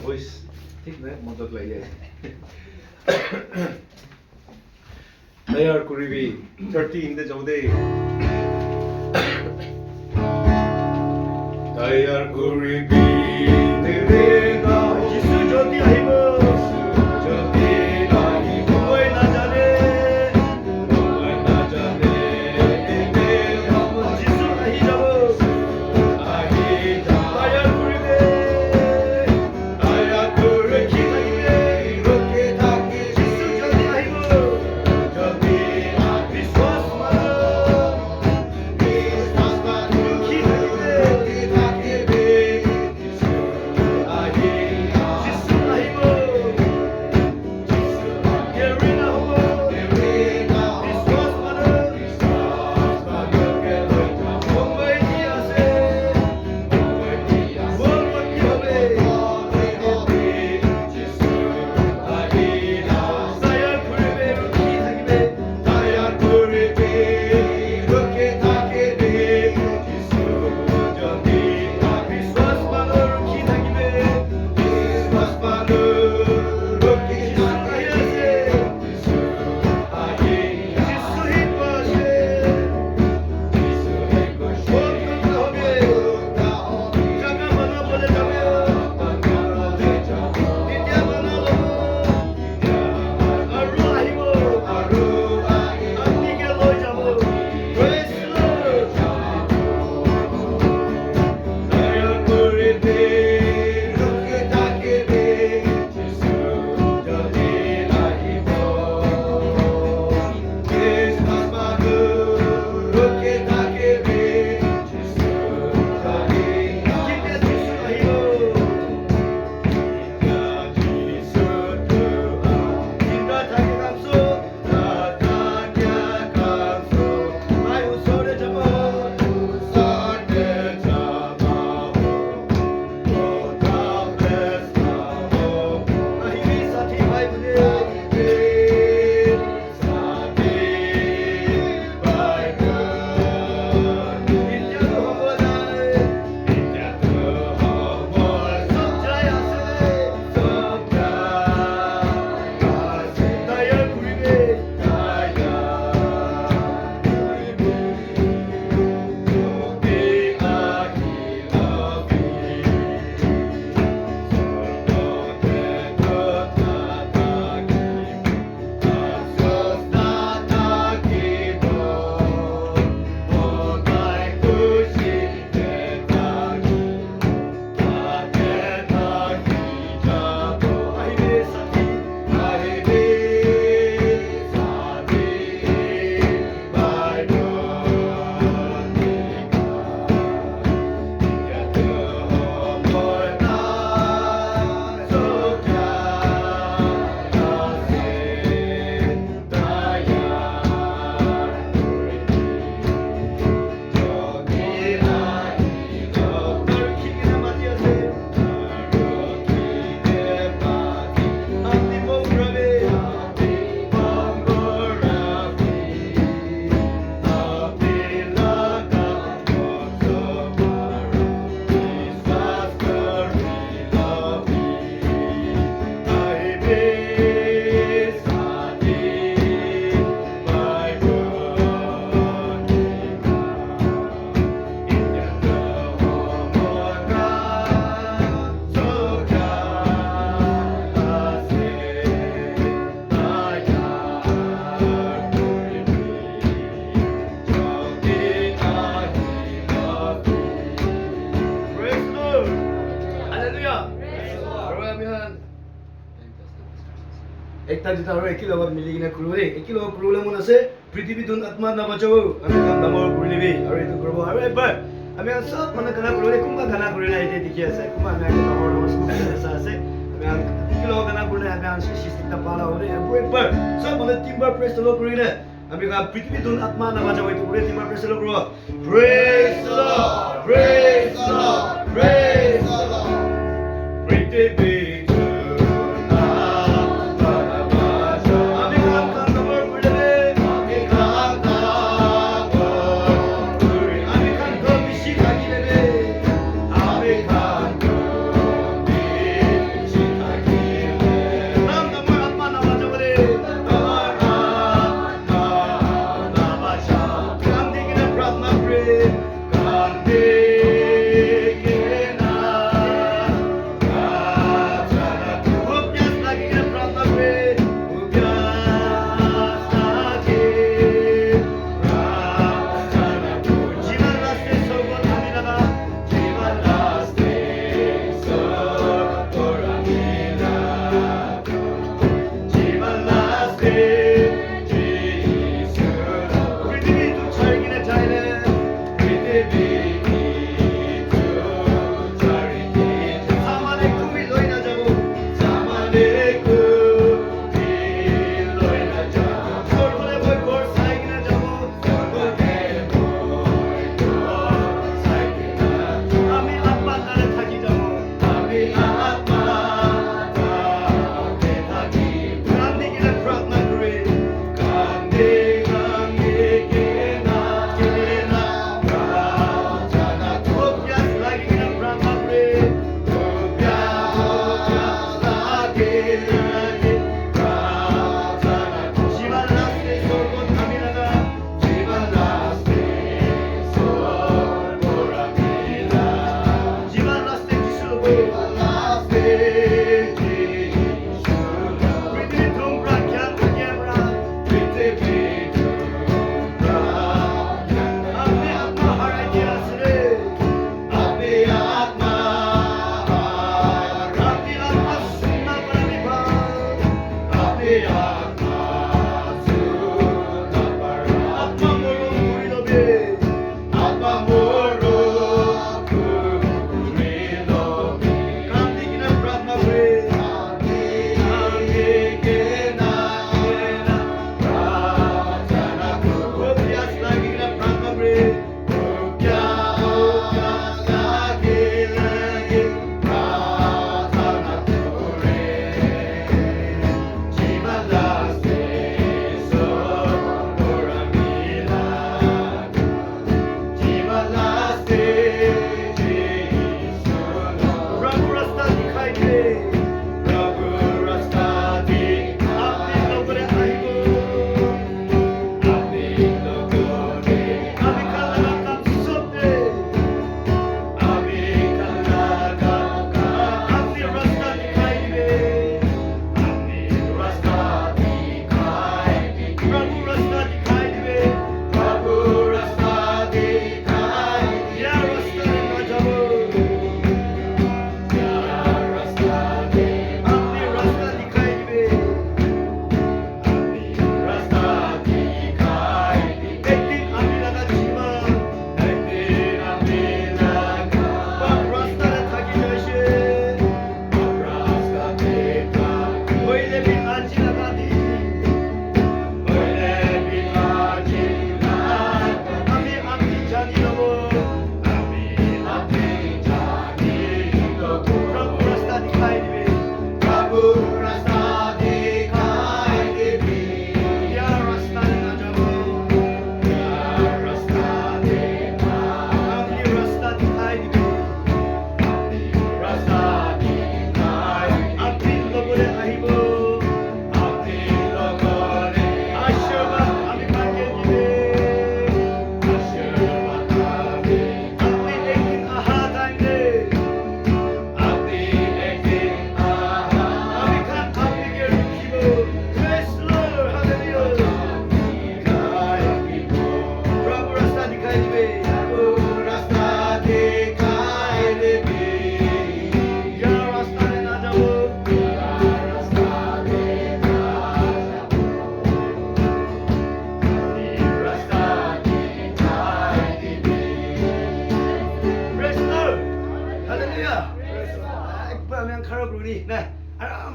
Voice ঠিক নাই মদত লাগি যায় তৈয়ার করিবি 13 তে যাওদে তৈয়ার করিবি তেরে গাও যিশু যদি আইব যদি আইব কই না জানে এতে যিশু আহি যাব তৈয়ার করিবে তৈয়ার করে কি থাকবে রোকে থাকে যিশু যদি আইব যদি বিশ্বাস মানো কি থাকবে যেটা আৰু একি লগত মিলি কিনে কৰিব দেই একি লগত কৰিবলৈ মন আছে পৃথিৱীটোত আত্মা নাবাচাব আমি কাম ডাঙৰ কৰি দিবি আৰু এইটো কৰিব আৰু এবাৰ আমি চব মানে গানা কৰিব দেই কোনোবা গানা কৰি নাই এতিয়া দেখি আছে কোনোবা আমি ডাঙৰ ডাঙৰ স্কুল আছে আমি একি লগত গানা কৰিলে আমি চিষ্টেমটা পালা হ'ব দেই এবাৰ চব মানে টিমবাৰ প্ৰেছ তলত কৰি কিনে আমি পৃথিৱীটোত আত্মা নাবাচাব এইটো কৰি টিমবাৰ প্ৰেছ তলত কৰিব press lord press lord press lord পৃথিৱী Gandhi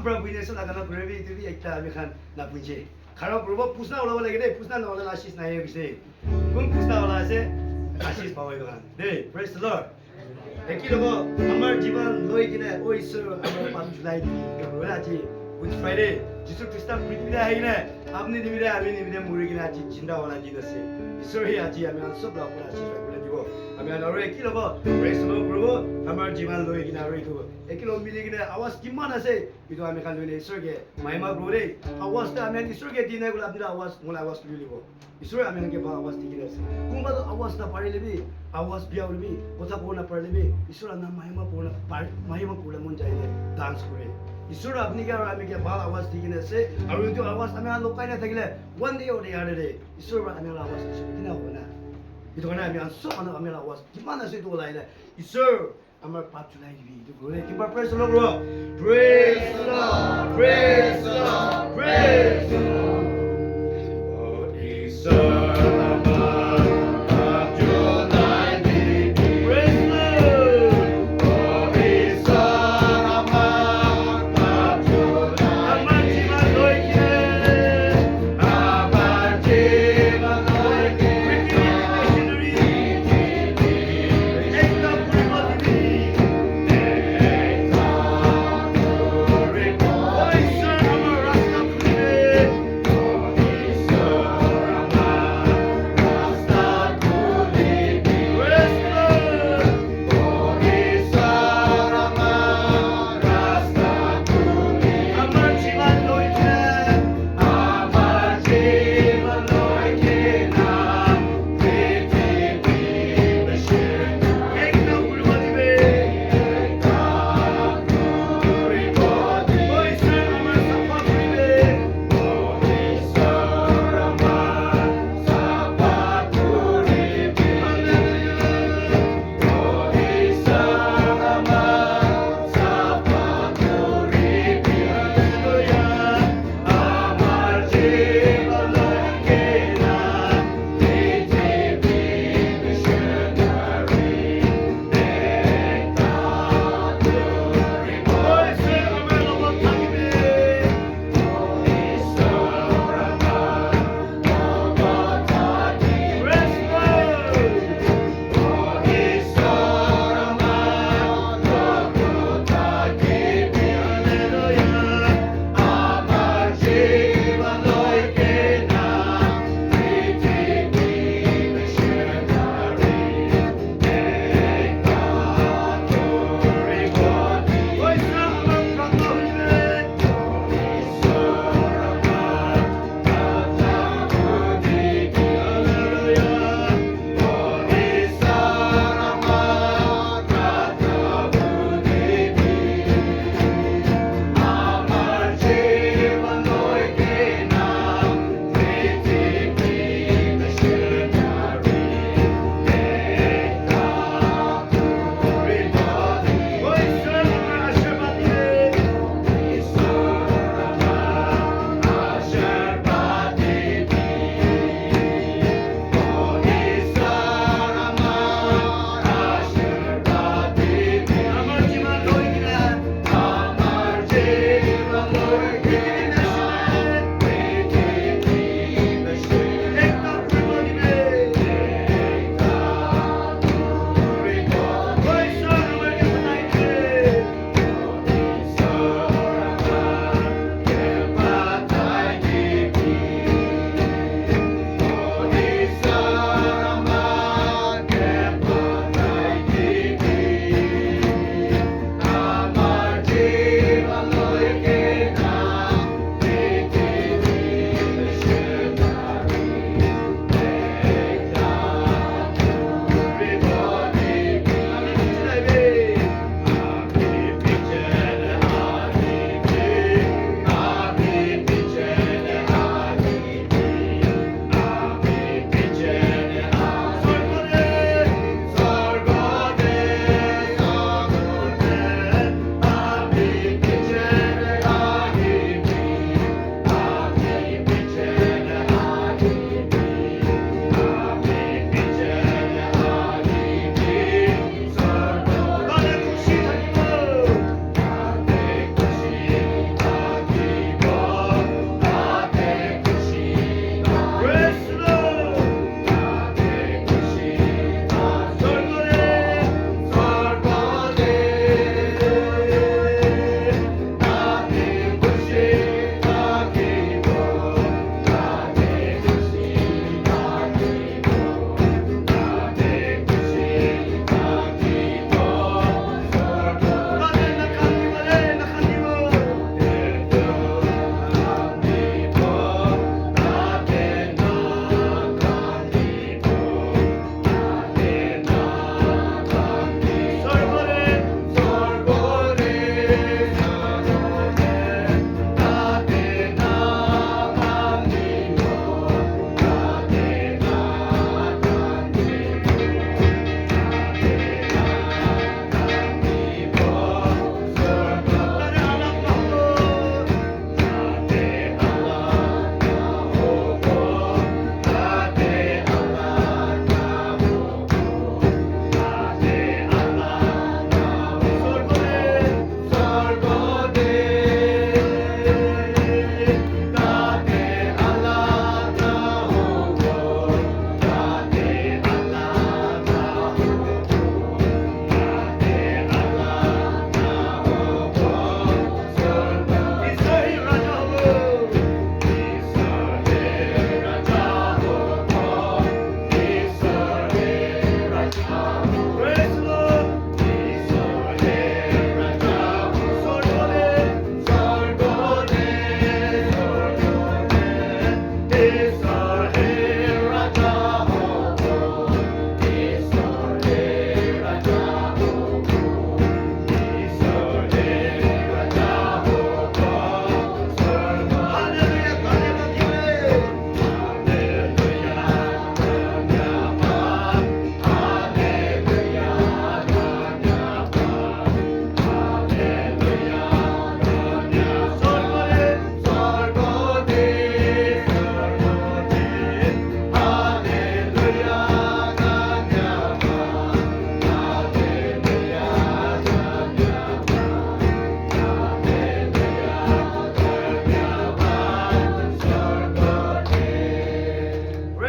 Prabhuinesa lagana Pravi to be Ekta Amikhan Napunje. Karo Prabhu Pusna Ola Legade, Pusna Ola Ashis Nae say. Kum Pusna Ola say, Ashis Pawagan. Day, praise the Lord. Ekilo, Amar Jivan, Loigina, Oyster, Amar Pam July, Raji, Good Friday, Jisu Krista Prithvida Haina, Abni Divida, Avini, Murigina, Jinda Ola Jinase. Sorry, Aji, I mean, so block what I mean, already kilo, praise the Lord, Prabhu, Amar Jivan Loigina Rico. Ekilo Miligina, I was Kimana say, you know, I'm a Kalune Sergey, Maima Brode. I was the Amen Sergey Dinner, I was when I was really well. Israel American was taking us. Kumba, I was the Paribi, I was Biawi, what up on a Paribi, Israel Mahima Mahima Pulamunja, dance for it. Israel Abniga Ramika Bala was taking us, say, I will do, I was a man look at it one day or the other day. Israel Amela was in itu karena kami ansur mana kami lawas di mana sih itu lainnya Isur amar patulai di itu boleh kita praise the Lord bro praise the Lord praise the Lord praise the Lord Isur amar patulai di praise the Lord Isur amar patulai amar jiwa loike amar jiwa loike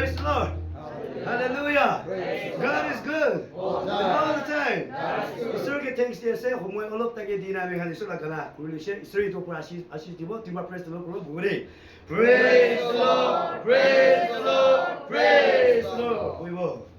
Praise the Lord. Hallelujah. God is good. All the time. 이스라엘 땡스티에서 호모에 얼럽다게 디나밍한 이스라엘가나 굴리시 이스라엘 도프 아시티보 디마 praise the Lord 무그리 Praise the Lord. Praise the Lord. Praise the Lord. We will.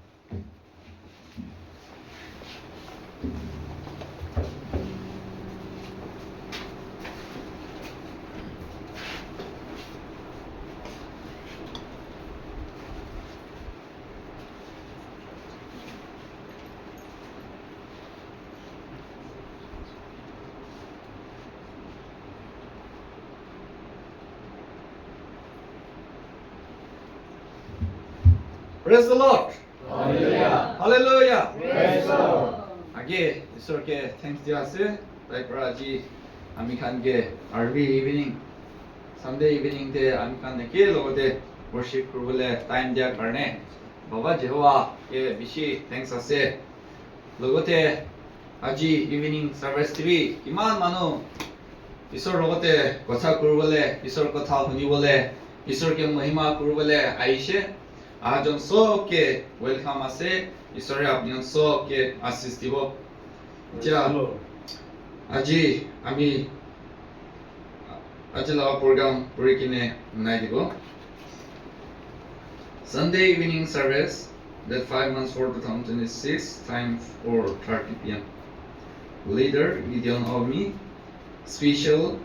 Praise the Lord. Hallelujah. Hallelujah. Praise the Lord. Again, 이렇게 thanks diase like amikan ge RV evening Sunday evening de amikan ke logote worship kurule time dia karne baba Jehovah ke bishi thanks ase logote aji evening service tv iman manu isor logote kotha kurule isor kotha huni bole isor ke mahima kurule aishe 아전 소께 웰컴하세 이소리 앞년 소께 아시스티보 자 아지 아미 아질라 프로그램 브레이킹에 나이디고 Sunday evening service that 5 months for 2026 time for 30 p.m. Leader Gideon Ovni special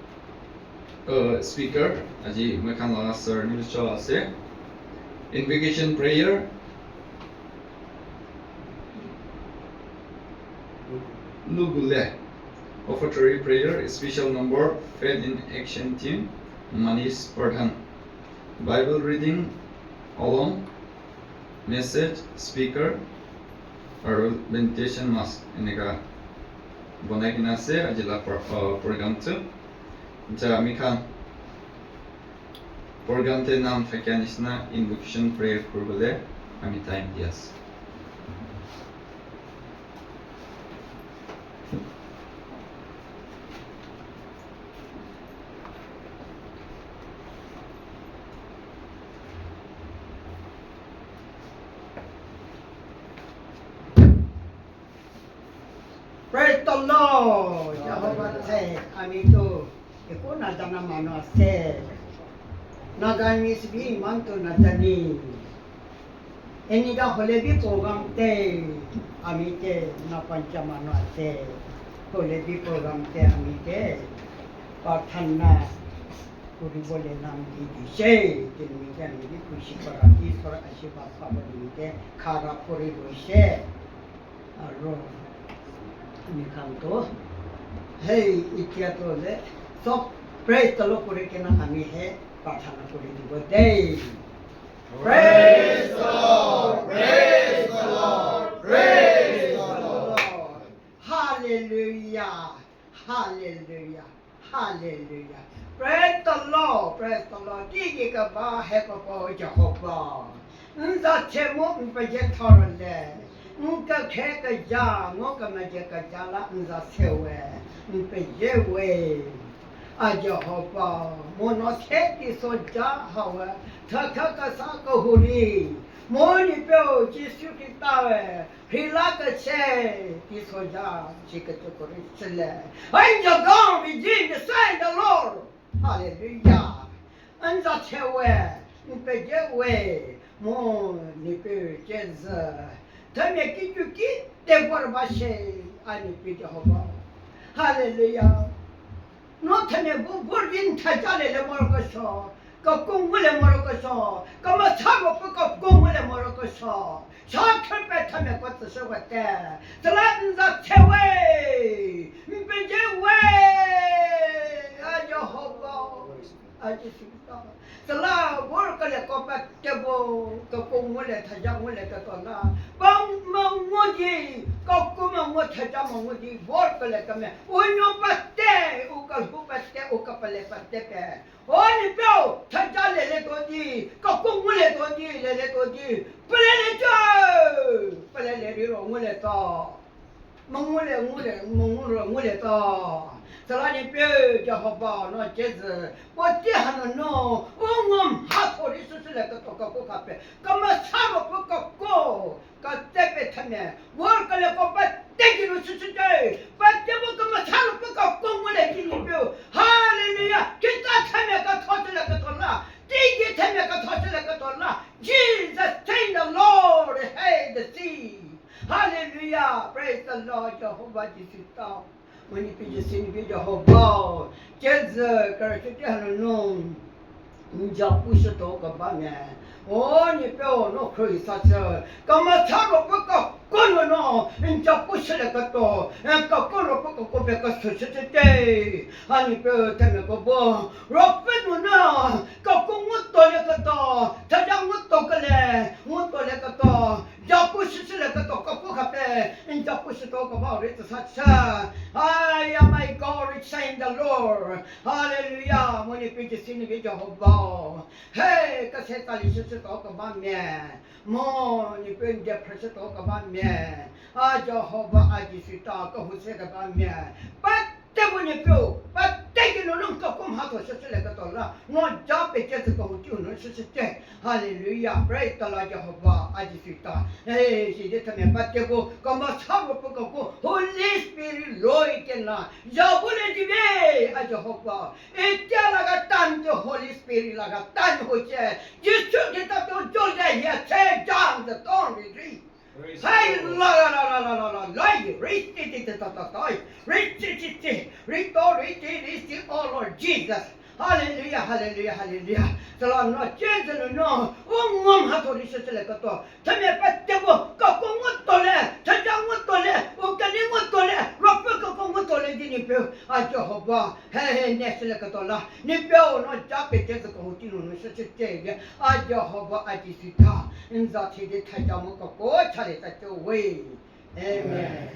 speaker 아지 메칸 라서 뉴스 아세 Invocation prayer, Lugule. Offertory prayer, special number, Faith in Action team, Manish Pradhan. Bible reading, alone, message, speaker, or meditation mass. Inega bonakina se ajila program tu. Ja mikan. Program te nam fekanisna invocation prayer kurbule ami time dias. Praise the Lord. Jehovah said, Amitu, iko nadana mano said. Nagani sibi manto nadani. Eniga holebi program te amite na panchamano te. Holebi program te amite. Pathana kuri bole nam di dishe. Tilmi jani di kushi parati sora ashiba sabani te khara kuri dishe. Aro amikanto. Hey ikiato le. So praise the Lord kuri kena ami he. Praise Praise the Lord. Praise the Lord. Praise the Lord. Hallelujah. Hallelujah. Hallelujah. Praise the Lord. Praise the Lord. Digi ka ba hepa Jehovah. Nza chemo mpeje thorole. Nka kheka ja ngoka maje ka jala nza sewe. Mpeje we. A Jehovah, monoteki soja hawa, thaka saka huri, moni peo Jesu kitawe, hilaka che, ki soja, chikachukuri chile. Angel gone, begin to say the Lord. Hallelujah. Anza chewe, mpejewe, mo nipe jeza. Tame kichuki, te borbashe, anipi Jehovah. Hallelujah. No tane burgin thajale le morokasho ka kungule morokasho ka mathabo ka kungule morokasho shakhe pe thame ko tsawate tlan za chewe mbeje we a Jehovah a Jehovah tla bor kale ko pa tebo ka kungule thajamule ka kona bang mangoji ka kuma mo thajamangoji bor kale kame onyo patte uka pale patte pe oni peo thajale le todi ka kungule todi le todi pele le ro ngule to mangule ngule to 살아니 뼈 저호바 너 제즈 어찌 하는 너 응음 하소리 수술에 또 똑같고 카페 그만 사고 꺾고 그때 타면 뭘 걸려 꺾어 땡기로 수술돼 빠져보 그만 사고 꺾고 물에 기니뼈 할렐루야 기타 타면 그 터질래 그 돌라 띵기 타면 그 터질래 그 돌라 Jesus thank the Lord hey the sea Hallelujah praise the Lord Jehovah Jesus When you be sin be Jehovah, Jesus, Christian no, Ninja push to go bame. Oh, you feel no crazy such a come a taro book go no, Ninja push like a door, and Kakoro book go back a such a day. Honey bill, Tanago bo, Robin no, Kakumut like a door, Tajamut tokale, Muto like a door. Japush like a talk of and Japush talk about it such a I am my God, saying the Lord. Hallelujah. When you preach in the Jehovah. Hey, Cassetta, you should talk about me. More, you bring the pressure talk about me. Ah, Jehovah, I just talk who said about me. But when you go, but taking a look of come how to such like a dollar. No job, it just go to no such a day. Hallelujah. Praise the Lord Jehovah. I just thought, hey, she did me, but you go, come out, go, Holy Spirit, Lord, can not. Jabule today, I Jehovah. It's like a ton to Holy Spirit, like a ton who said, you should get up to Georgia here, take down the thorn retreat. Hey, la, reach it, oh Lord Jesus. Hallelujah, hallelujah, hallelujah. So I'm not changing, no. Oh, how to listen to the to. Tell me about the book, Kakumutole, Tajamutole, Ukanimutole, Rapakumutole, Dinipu, I Jehovah, hey, next Lekatola, Nipo, not Japi, just a continue, such a day. I Jehovah, I disita, and that he did Tajamuko, Charlie, that's the way. Amen.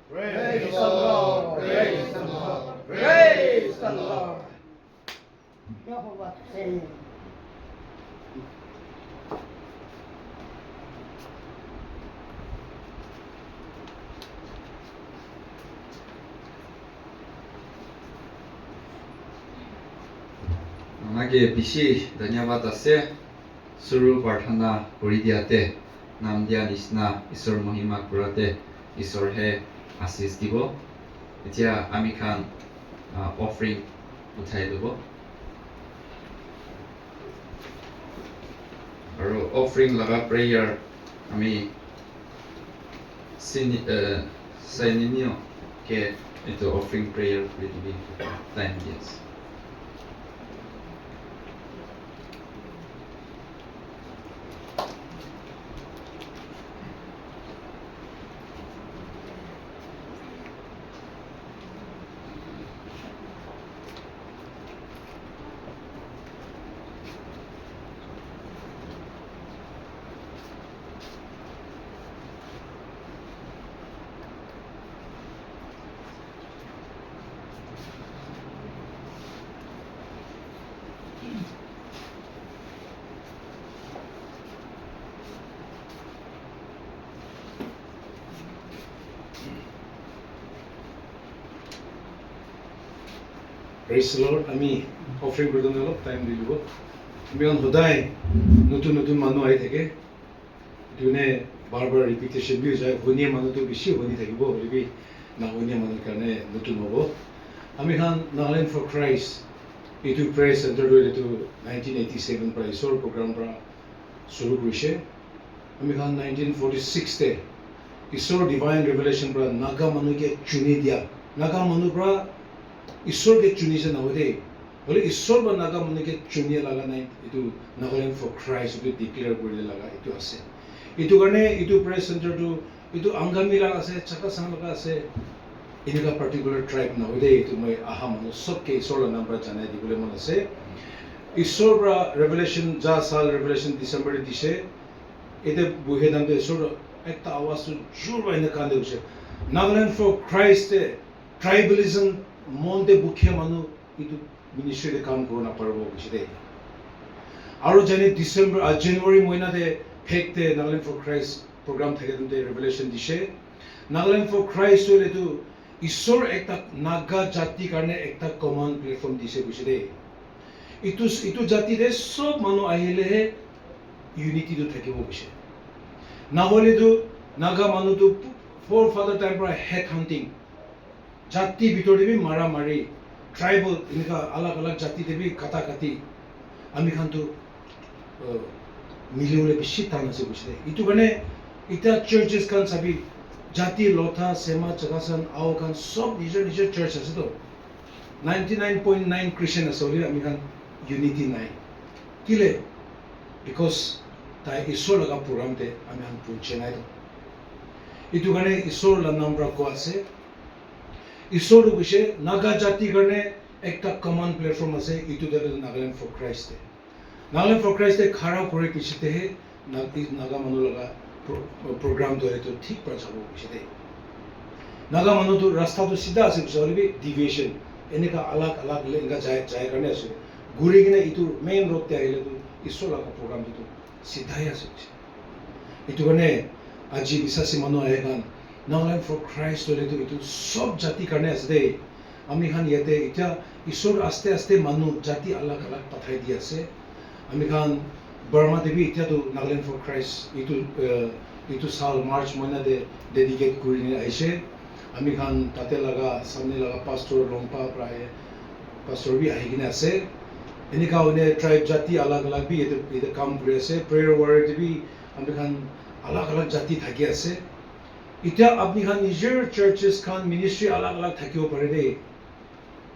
Praise the Lord, praise the Lord, praise the Lord. Jehovah, sing. Nage bishi dhanyavad ase suru parthana kori diate nam dia nishna Ishor mohima kurate Ishor he asis dibo etia ami khan offering uthai dibo aru offering laga prayer ami sininio ke itu offering prayer really time yes. Praise the Lord. আমি offering কৰি দিওঁ অলপ time দি দিব আমি সদায় নতুন নতুন মানুহ আহি থাকে এইটো মানে বাৰ বাৰ ৰিপিটেশ্যন বি হৈ যায় শুনিয়ে মানুহটো বেছি শুনি থাকিব হ'লে নাশুনিয়া মানুহৰ কাৰণে নতুন হ'ব আমি খান নাগালেণ্ড ফৰ ক্ৰাইষ্ট এইটো প্ৰেয়াৰ চেণ্টাৰটো এইটো 1987 পৰা ঈশ্বৰৰ প্ৰগ্ৰাম পৰা শুৰু কৰিছে আমি খান 1946তে ঈশ্বৰৰ ডিভাইন ৰেভেলেশ্যন পৰা নাগা মানুহকে চুনি দিয়া নাগা মানুহ পৰা ঈশ্বৰকে চুনিছে নহ'লে হ'লে ঈশ্বৰ বা নাগা মানুহকে চুনিয়ে লগা নাই এইটো নাগালেণ্ড ফৰ ক্ৰাইষ্ট এইটো ডিক্লেয়াৰ কৰিলে লগা এইটো আছে এইটো কাৰণে এইটো প্ৰেয়াৰ চেণ্টাৰটো এইটো আংগামীৰা আছে চাকাচাং লগা আছে এনেকুৱা পাৰ্টিকুলাৰ ট্ৰাইব নহ'লে এইটো মই আহা মানুহ চবকে ঈশ্বৰৰ নাম পৰা জনাই দিবলৈ মন আছে ঈশ্বৰৰ পৰা ৰেভেলেশ্যন যা চাল ৰেভেলেশ্যন ডিচেম্বৰত দিছে এতিয়া বহি দামতে ঈশ্বৰৰ একটা আৱাজটো জোৰ বাহিনী কান্দে গৈছে নাগালেণ্ড ফৰ ক্ৰাইষ্টে ট্ৰাইবেলিজম মনতে বুখিয়া মানুহ এইটো মিনিষ্ট্ৰীতে কাম কৰিব নাপাৰিব কৈছে দেই আৰু যেনে ডিচেম্বৰ জানুৱাৰী মহিনাতে ফেকতে নাগালেণ্ড ফৰ ক্ৰাইষ্ট প্ৰগ্ৰাম থাকে তেন্তে ৰেভেলেশ্যন দিছে নাগালেণ্ড ফৰ ক্ৰাইষ্ট হ'ল এইটো ঈশ্বৰ একটা নাগা জাতি কাৰণে একটা কমন প্লেটফৰ্ম দিছে কৈছে দেই ইটো জাতিৰে সব মানুহ আহিলেহে ইউনিটিটো থাকিব কৈছে নহ'লেতো নাগা মানুহটো ফৰ ফাদাৰ টাইম পৰা হেড হাণ্টিং জাতি ভিতৰতে বি মাৰা মাৰি ট্ৰাইবেল এনেকুৱা আলাগ আলাগ জাতিতে বি কাটা কাটি আমি খানটো মিলিবলৈ বেছি টান আছে কৈছে এইটো কাৰণে এতিয়া চাৰ্চেছ খান চাবি জাতি লথা চেমা চাগাচান আও খান সব নিজৰ নিজৰ চাৰ্চ আছে তো 99.9 খ্ৰীষ্টান আছে হ'লে আমি খান ইউনিটি নাই কিলে বিকজ তাই ঈশ্বৰ লগা প্ৰগ্ৰামতে আমি খান পৌঁছে নাই তো এইটো কাৰণে ঈশ্বৰ নাম পৰা কোৱা আছে ঈশ্বৰ কৈছে নাগা জাতিৰ কাৰণে একটা কমন প্লেটফৰ্ম আছে এইটো নাগালেণ্ড ফৰ ক্ৰাইষ্টে নাগালেণ্ড ফৰ ক্ৰাইষ্টে খাৰা কৰি পিছতেহে নাগা মানুহ লগা প্ৰগ্ৰামটো এইটো ঠিক পৰা যাব কৈছে দেই নাগা মানুহটো ৰাস্তাটো চিধা আছে কৈছে হ'লে ডিভিয়েশ্যন এনেকুৱা আলাগ আলাগ এনেকুৱা যায় কাৰণে আছে ঘূৰি কিনে এইটো মেইন ৰোডতে আহিলেতো ঈশ্বৰ লগা প্ৰগ্ৰামটো চিধাই আছে কৈছে এইটো কাৰণে আজি বিশ্বাসী মানুহ আহে কাৰণ নাগালেণ্ড ফৰ ক্ৰাইষ্ট হ'লেতো এইটো সব জাতিৰ কাৰণে আছে দেই আমি খান ইয়াতে এতিয়া ঈশ্বৰ আস্তে আস্তে মানুহ জাতি আলাগ আলাগ পঠাই দি আছে আমি খান বৰ্মা দেৱী এতিয়াতো নাগালেণ্ড ফৰ ক্ৰাইষ্ট এইটো চাল মাৰ্চ মহিনাতে ডেডিকেট কৰি আহিছে আমি খান তাতে লগা সামনে লগা পাষ্টৰ ৰংপা প্ৰায় পাষ্টৰ বি আহি কিনে আছে এনেকুৱা মানে ট্ৰাইব জাতি আলাগ আলাগ বি ইয়াতে কাম কৰি আছে প্ৰেয়াৰ ৱাৰিয়ৰ বি আমি খান আলাগ আলাগ জাতি থাকি আছে এতিয়া আপুনি খান নিজৰ চাৰ্চেছ খান মিনিষ্ট্ৰী আলাগ আলাগ থাকিব পাৰে দেই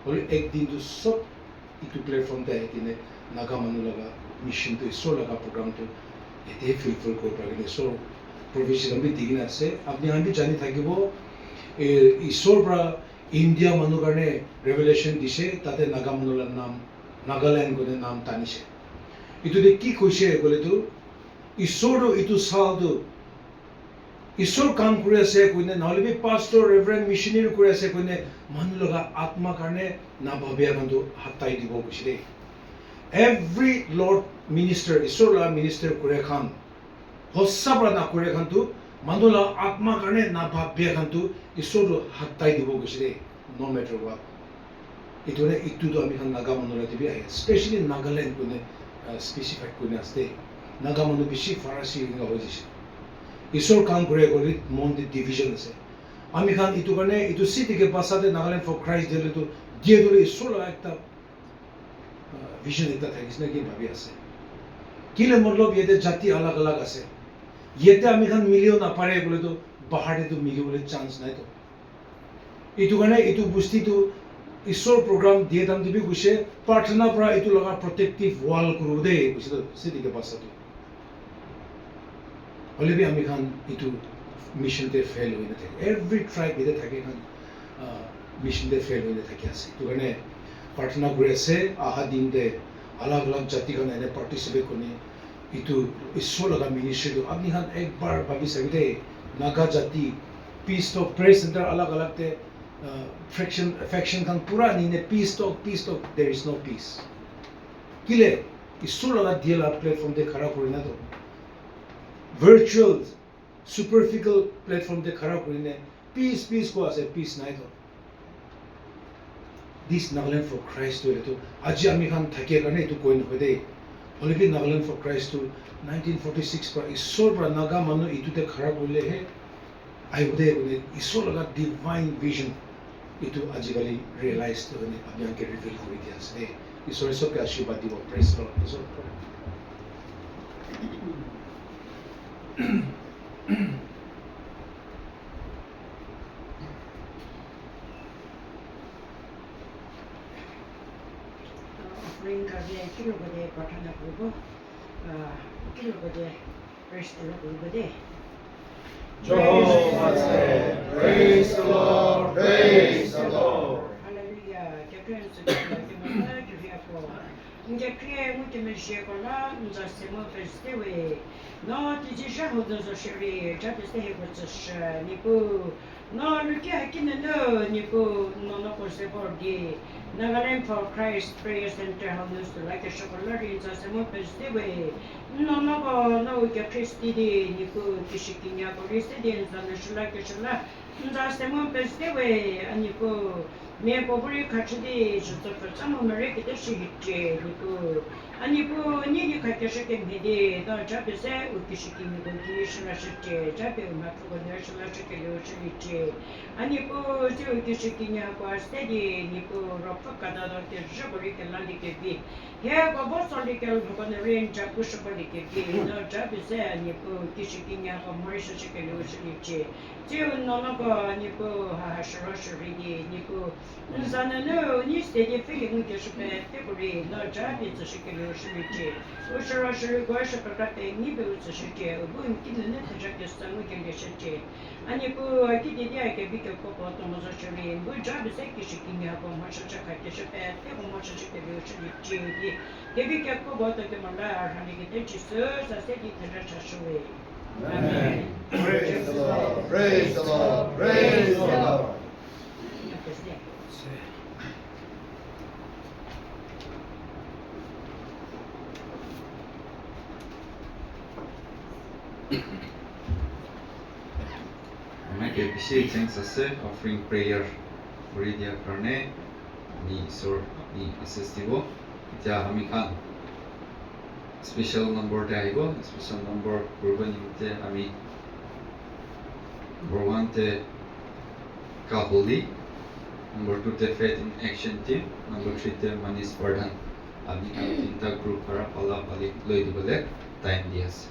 হ'লে একদিনটো সব এইটো প্লেটফৰ্মতে আহি কিনে নাগা মানুহ লগা মিছনটো ঈশ্বৰ লগা প্ৰগ্ৰামটো এতিয়াই ফুলফিল কৰিব পাৰে ঈশ্বৰ প্ৰভিজন আমি দি কিনে আছে আপুনি আমি জানি থাকিব ঈশ্বৰ পৰা ইণ্ডিয়া মানুহ কাৰণে ৰেভেলেশ্যন দিছে তাতে নাগা মানুহৰ নাম নাগালেণ্ড গ'লে নাম টানিছে এইটোতে কি কৈছে গ'লেতো ঈশ্বৰটো এইটো চালটো ঈশ্বৰ কাম কৰি আছে কোনে নহ'লে পাষ্টৰ ৰেভাৰেণ্ড মিছনেৰী কৰি আছে কোনে মানুহ লগা আত্মা কাৰণে নাভাবে কিন্তু হাতাই দিব কৈছে দেই এভৰি লৰ্ড মিনিষ্টাৰ ঈশ্বৰ লগা মিনিষ্টাৰ কৰে খান সঁচা পৰা নকৰে খানটো মানুহ লগা আত্মা কাৰণে নাভাবে খানটো ঈশ্বৰটো হাতাই দিব কৈছে দেই ন' মেটাৰ হোৱাট এইটো মানে এইটোতো আমি খান নাগা মানুহ দিবি আহে স্পেচিয়েলি নাগালেণ্ড কোনে স্পেচিফাইড কোনে আছে দেই নাগা মানুহ বেছি ফাৰাচী এনেকুৱা হৈ গৈছে ঈশ্বৰ কাম কৰে গ'লে মন্দিৰ ডিভিজন আছে আমি খান এইটো কাৰণে এইটো চিটিকে পাছতে নাগালেণ্ড ফৰ ক্ৰাইষ্ট দিলেতো দিয়ে ধৰি ঈশ্বৰ লগা একটা ভিজন এটা থাকিছে নে কি ভাবি আছে কিলে মতলব ইয়াতে জাতি আলাগ আলাগ আছে ইয়াতে আমি খান মিলিব নাপাৰে বোলেতো বাহাৰেতো মিলিবলৈ চান্স নাইতো এইটো কাৰণে এইটো বস্তুটো ঈশ্বৰ প্ৰগ্ৰাম দিয়ে দাম দিবি কৈছে প্ৰাৰ্থনাৰ পৰা এইটো লগা প্ৰটেক্টিভ ৱাল কৰোঁ দেই কৈছে চিটিকে পাছতে হ'লে বি আমি খান এইটো মিছনতে ফেইল হৈ নাথাকে এভৰি ট্ৰাইব ইয়াতে থাকে খান মিছনতে ফেইল হৈ নাথাকি আছে সেইটো কাৰণে প্ৰাৰ্থনা কৰি আছে অহা দিনতে আলাগ আলাগ জাতিখন এনে পাৰ্টিচিপেট কৰি এইটো ঈশ্বৰ লগা মিনিষ্ট্ৰীটো আপুনি খান একবাৰ ভাবি চাবি দেই নাগা জাতি পিচ টক প্ৰেছ চেণ্টাৰ আলাগ আলাগতে ফেকশ্যন খান পুৰা নিনে পিচ টক দেৰ ইজ ন' পিচ কিলে ঈশ্বৰ লগা দিয়ে লাভ প্লেটফৰ্মতে খাৰা কৰি নাতো ভাৰ্চুৱেল ছুপাৰফিকেল প্লেটফৰ্মতে খাৰা কৰি নে পিচ কোৱা আছে পিচ নাই তো দিছ নাগালেণ্ড ফৰ ক্ৰাইষ্ট হ'লেতো আজি আমি খান থাকিয়ে কাৰণে এইটো কৈ নহয় দেই হ'লে কি নাগালেণ্ড ফৰ ক্ৰাইষ্টটো 1946 পৰা ঈশ্বৰ পৰা নাগা মানুহ এইটোতে খাৰা কৰিলেহে আহিব দে মানে ঈশ্বৰ লগা ডিভাইন ভিজন এইটো আজিকালি ৰিয়েলাইজ মানে আপোনালোকে ৰিভিল কৰি দিয়া আছে দেই ঈশ্বৰে চবকে আশীৰ্বাদ দিব press lord offering karya kilo bade pratana korbo kilo bade praise the Lord bade Jehovah said, praise the Lord, praise the Lord. Hallelujah. Jekren sukuna jemana juvia ko. Jekre muti melshia kola nza semo festewe. No tiji shahodo zo shiri jateste hebotsh nipu No, look at no, Nico, no, for Seborgi. Nagaland for Christ Prayer Center, how used to like a chocolate in Sasamopes the way. No, Christi, Nico, Kishikinya, Residents, and the Shulaka Shula, Sasamopes the way, and Nico. Me pobri kachidi justo facciamo mereke de shigite niku aniku nigi kakeshake mede da jabe se ukishiki mi gonki shira shite jabe matro gonya shira shite yo shite aniku je ukishiki nya kwa stedi niku rofa kada da ke jabori ke lali ke bi he gobo soli ke ro gon ren jabu shobori ke bi da jabe se aniku ukishiki nya ko morisha shike yo shite je no no go aniku ha shira shiri niku no,你steady feeling就是呗，对不对？那这边只是个60日，我是过是个个的，你不只是这，我们今年那这个生活经历是这，啊你不今年的个比较高高，多么是这里，我这边是个是今年个么是这个就是呗，对不么是这个60日的，个比较高高的个么来，让你个的只是在这里在这是为。Amen. Praise the Lord. Praise the Lord. Praise the Lord. मैं के विषय thanks असे offering prayer for dia karne ni sor ni assistive ja hami khan special number te aibo special number kurban te ami number 1 te kaholi number 2 te faith in action team number 3 te manis pardhan ami khan tinta group para pala pali loi dibole time dias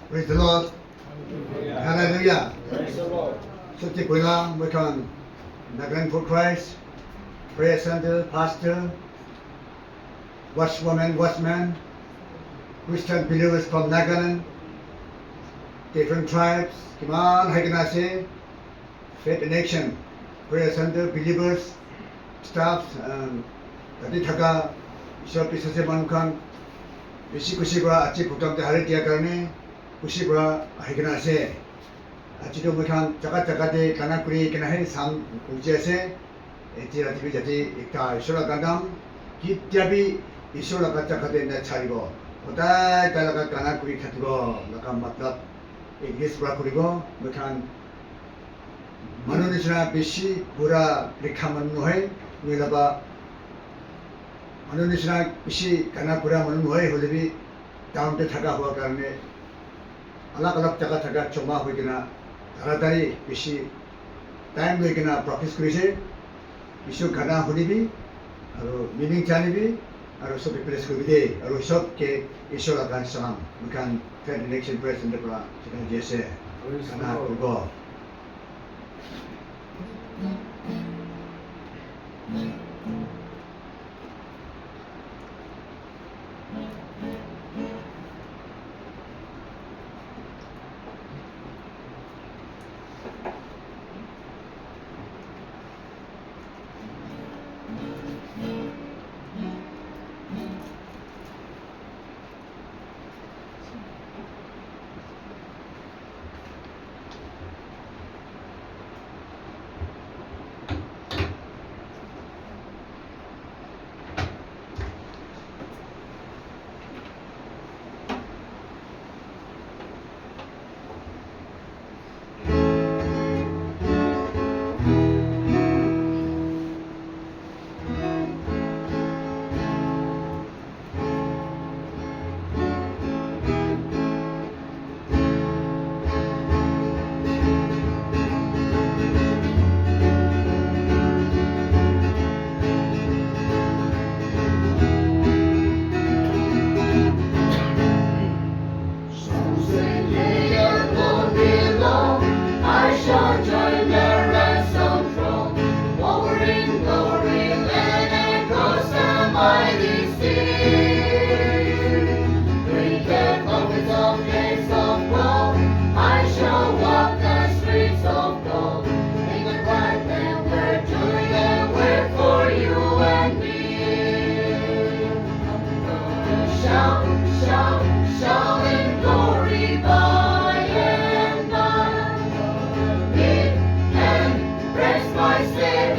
Praise the Lord. Hallelujah. So take we can Nagaland for Christ, prayer center, pastor, watchwoman, watchman, Christian believers from Nagaland, different tribes, Kiman, Haganase, Faith in Action, prayer center, believers, staffs, Tadi Thaka, Bishop Isase Manukan, Bishop Kushibra, Achi Putam de Haritia Karne, Kushibra, Haganase. 아직도 못한 자가자가데 가나꾸리 그나해 삼 국제세 에티라티비 자티 이카 이쇼라 간담 기티아비 이쇼라 가짜카데 내 차리고 보다 달라가 가나꾸리 타투고 나가 맞다 인기스 브라꾸리고 못한 마누니스나 비시 부라 리카만 노해 누이라바 마누니스나 비시 가나꾸라 만 노해 홀리비 다운데 타가 हुआ करने अलग-अलग जगह जमा होइकिना তাড়াতাড়ি বেশি time লৈ কিনা প্ৰফিচ কৰিছে কিছু গানা শুনিবি আৰু মিনিং জানিবি আৰু চবে প্ৰেছ কৰিবি দেই আৰু চবকে ঈশ্বৰৰ গান চাম মুখান ফেড ইলেকশ্যন প্ৰেচিডেণ্টৰ পৰা চিকেন দি আছে গানা কৰিব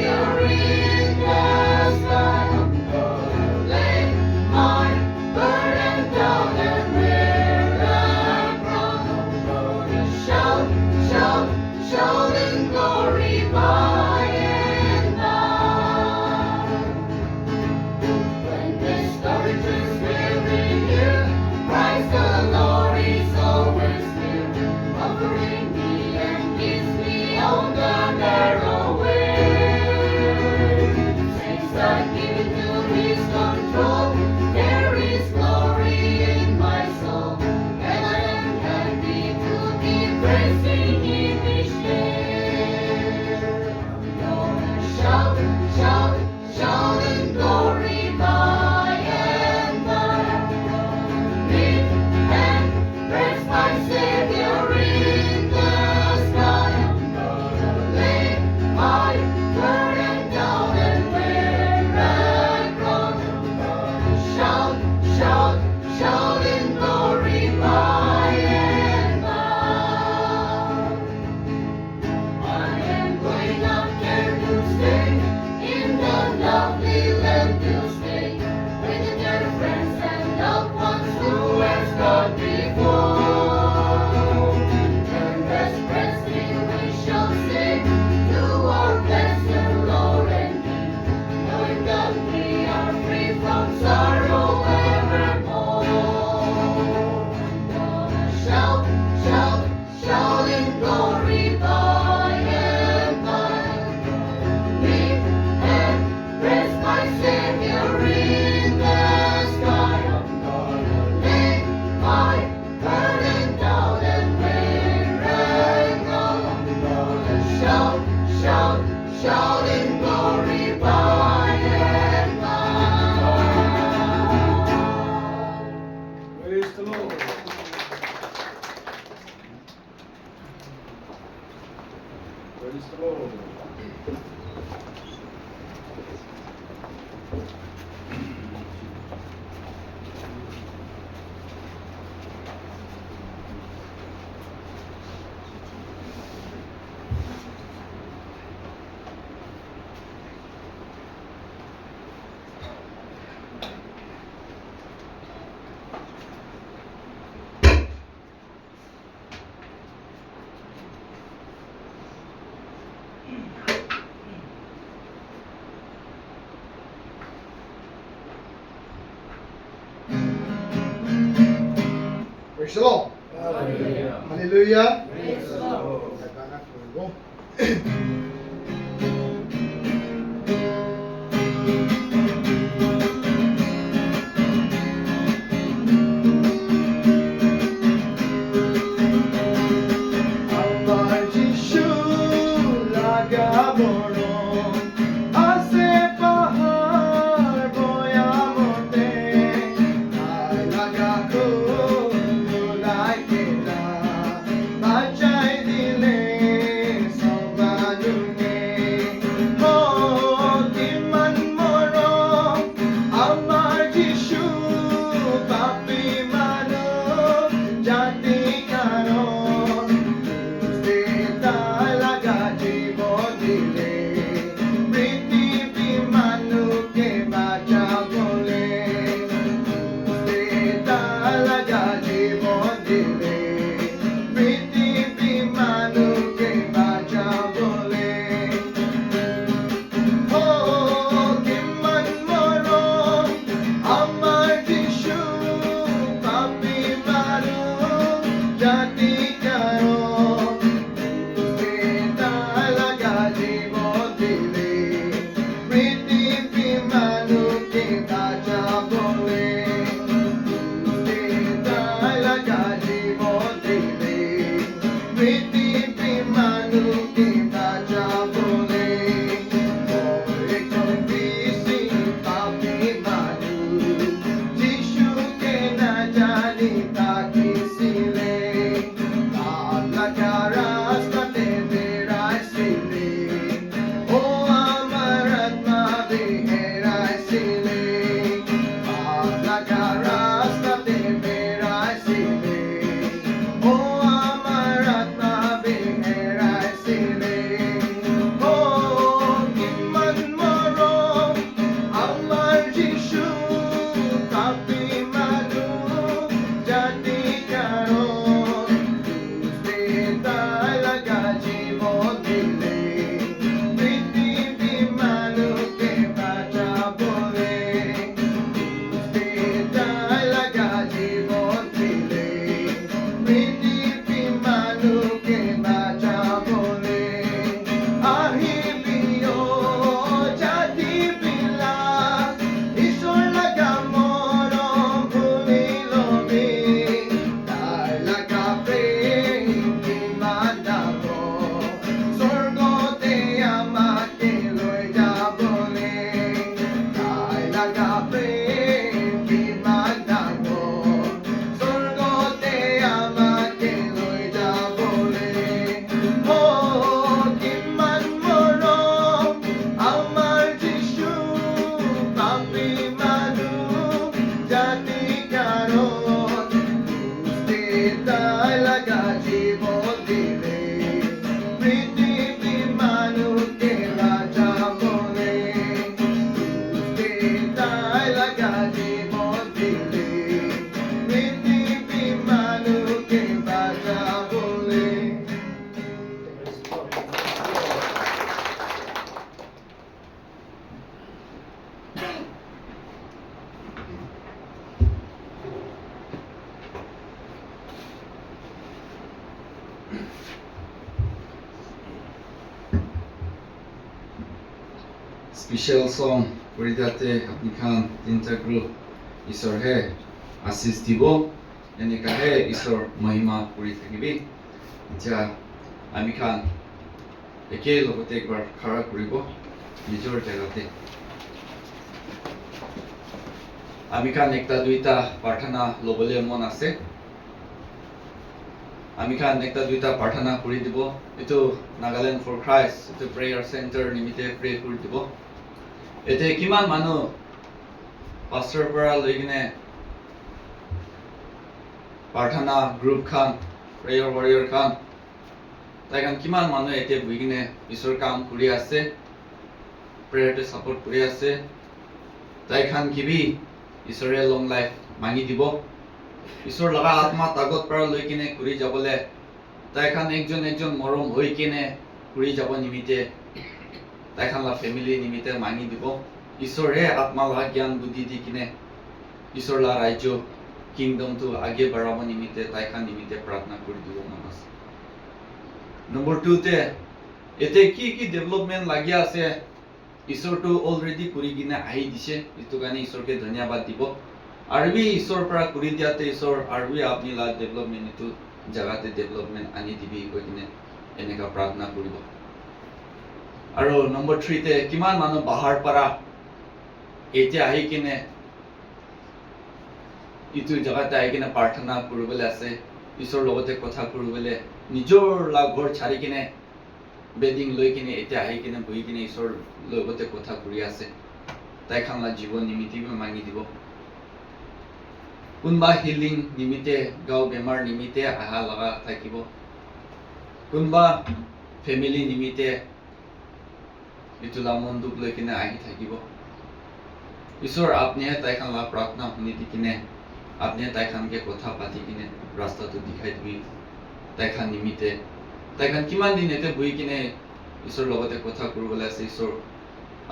Savior in the sky. I'm gonna lay my burden down and wear a crown. I'm gonna shout, shout, shout in glory by and by. When discouragements weary here, Christ the Lord is always near, offering me and gives me on the narrow way. Saints are given to His control, there is glory in my soul, and I am happy to be praising Him each day. I'm gonna shout, shout, shout in glory by and by. Live and praise my Savior in the sky. I'm gonna lay my burden down and wear a crown. I'm gonna shout, shout, shout in glory by and by. I am going up there to stay in the lovely land to stay with the dear friends and loved ones who has gone before. And as presently we shall sing to our blessed Lord and King, knowing that we are free from sorrow evermore. I'm gonna shout, shout, shout in glory by and by. Live and praise my Savior in the sky. I'm gonna lay my burden down and wear a crown. I'm gonna shout, shout, shout in glory by and by. Praise the Lord. Praise the Lord. Praise the Lord. Hallelujah. Hallelujah. Praise the Lord. Nagkanak po. Amar Jishu lagaborong ase pahar boyamote ay lagako tulay kila bachay dile sa banunge ho timan moro special song কৰি দিয়াতে আপোনালোক তিনিটা group ঈশ্বৰহে Ashish দিব এনেকাহে ঈশ্বৰ মহিমা কৰি থাকিবি এতিয়া আমি খান একেলগতে একবাৰ খাৰা কৰিব নিজৰ জেগাতে আমি খান একটা দুইটা প্ৰাৰ্থনা ল'বলৈ মন আছে আমি খান একটা দুইটা প্ৰাৰ্থনা কৰি দিব এইটো নাগালেণ্ড ফৰ খ্ৰাইষ্ট এইটো প্ৰেয়াৰ চেণ্টাৰ নিমিত্তে প্ৰে কৰি দিব এতিয়া কিমান মানুহ পাষ্টৰৰ পৰা লৈ কিনে প্ৰাৰ্থনা গ্ৰুপ খান প্ৰেয়াৰ ৱাৰিয়ৰ খান তাইখান কিমান মানুহ এতিয়া বহি কিনে ঈশ্বৰ কাম কৰি আছে প্ৰেয়াৰতে ছাপোৰ্ট কৰি আছে তাইখান কিবি ঈশ্বৰে লং লাইফ মাঙি দিব ঈশ্বৰ লগা আত্মা তাগত পৰা লৈ কিনে ঘূৰি যাবলৈ তাইখান একজন মৰম হৈ কিনে ঘূৰি যাব নিমিত্তে তাইখান ফেমিলি নিমিত্তে মাঙি দিব ঈশ্বৰে আত্মা লগা জ্ঞান বুদ্ধি দি কিনে ঈশ্বৰ লগা ৰাজ্য কিংডমটো আগে বঢ়াব নিমিত্তে তাইখান নিমিত্তে প্ৰাৰ্থনা কৰি দিব মন আছে নম্বৰ 2 তে এতে কি ডেভেলপমেন্ট লাগি আছে ঈশ্বৰটো অলৰেডি কৰি কিনে আহি দিছে এইটো কাৰণে ঈশ্বৰকে ধন্যবাদ দিব আৰু ঈশ্বৰ পৰা কৰি দিয়াতে ঈশ্বৰ আৰু আপুনি লা ডেভেলপমেন্ট এইটো জাগাতে ডেভেলপমেন্ট আনি দিবি কৈ কিনে এনেকা প্ৰাৰ্থনা কৰিব আৰু নম্বৰ 3 তে কিমান মানুহ বাহাৰ পৰা এতিয়া আহি কিনে ইটো জাগাতে আহি কিনে প্ৰাৰ্থনা কৰিবলৈ আছে ঈশ্বৰৰ লগতে কথা কৰিবলৈ নিজৰ ঘৰ ছাৰি কিনে বেডিং লৈ কিনে এতিয়া আহি কিনে বহি কিনে ঈশ্বৰৰ লগতে কথা কৰি আছে তাইখান জীৱন নিমিত্তে মাঙি দিব কোনবা হিলিং নিমিত্তে গাঁও বেমাৰ নিমিত্তে আহা লগা থাকিব কোনবা ফেমিলি নিমিত্তে ইটোলা মন দুখ লৈ কিনে আহি থাকিব ঈশ্বৰ আপুনিহে তাইখান প্ৰাৰ্থনা শুনি দি কিনে আপুনিহে তাইখানকে কথা পাতি কিনে ৰাস্তাটো দেখাই দিবি তাইখান নিমিত্তে তাইখান কিমান দিন এতে বহি কিনে ঈশ্বৰ লগতে কথা কৰিবলৈ আছে ঈশ্বৰ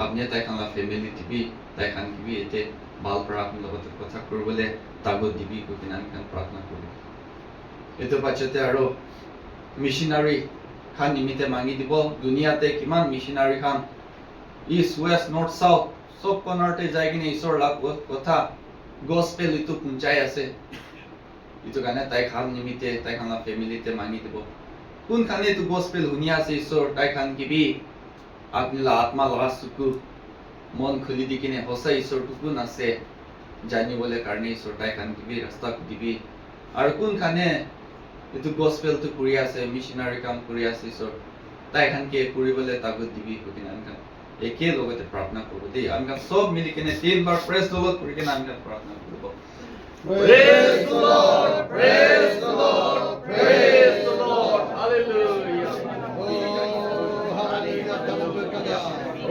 আপুনিহে তাইখান ফেমিলি দিবি তাইখান কিবি এতে ভাল পৰা আপোনাৰ লগতে কথা কৰিবলৈ তাগত দিবি কৈ কিনে আমি প্ৰাৰ্থনা কৰিম এইটো পাছতে আৰু মিছনাৰী খান নিমিত্তে মাঙি দিব দুনিয়াতে কিমান মিছনাৰী খান ইষ্ট ৱেষ্ট নৰ্থ চাউথ সব কৰ্ণাৰতে যাই কিনে ঈশ্বৰ কথা গস্পেল ইটো পਹੁঁচাই আছে ইটো কাৰণে তাইখান নিমিত্তে তাইখান ফেমিলিতে মাঙি দিব কোনখানে এইটো গস্পেল শুনি আছে ঈশ্বৰ তাইখান কিবি আপুনি আত্মা লগা চকু মন খুলি দি কিনে সঁচা ঈশ্বৰটো কোন আছে জানিবলৈ কাৰণে ঈশ্বৰ তাইখান কিবি ৰাস্তা দিবি আৰু কোনখানে এইটো গস্পেলটো কৰি আছে মিছনাৰী কাম কৰি আছে ঈশ্বৰ তাইখানকে কৰিবলৈ তাগত দিবি কৈ কিনে আমি একেলগতে প্ৰাৰ্থনা কৰোঁ দেই আমি সব মিলি কিনে 3 বাৰ প্ৰেছ দলত কৰি কিনে আমি প্ৰাৰ্থনা কৰিব Praise the Lord! Praise the Lord!